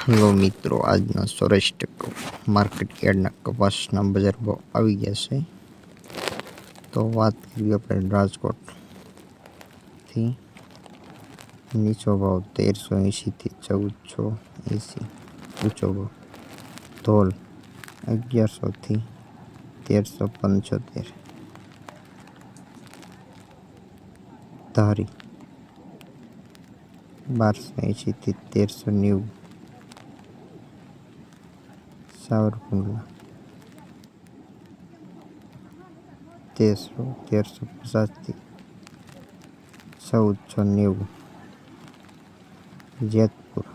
Hello મિત્રો, આજના 100% market યાર્ડના કપાસના બજાર ભાવ આવી ગયા છે. તો વાત કરીએ આપણે રાજકોટથી. નીચો ભાવ 1380 થી 1480, ઊંચો ભાવ ધોલ 1100 થી 1375, ધારી 1280 થી 1390, સાવરકુંડલા 1350 થી 1490, જેતપુર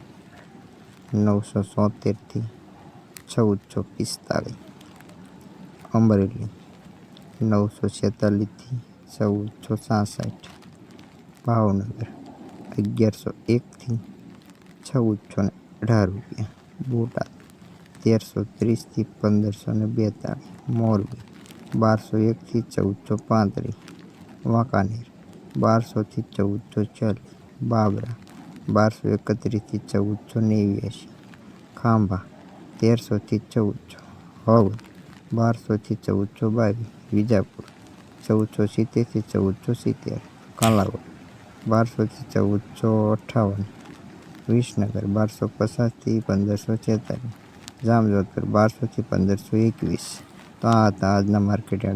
970 થી 1445, અમરેલી 946 થી 1466, ભાવનગર 1101 થી 1418 રૂપિયા, બોટાદ 1330 થી 1542, મોરબી 1201 થી 1435, વાંકાનેર 1200 થી 1440, બાબરા 1231 થી 1489, ખાંભા 1300 થી 1400, હળવદ 1200 થી 1422, વિજાપુર 1470 થી 1470, કાલાવડ 1200 થી 1458, વિસનગર 1250 થી 1546, જામજોધપુર 1200 થી 1521. તો આ હતા આજના માર્કેટ યાર્ડ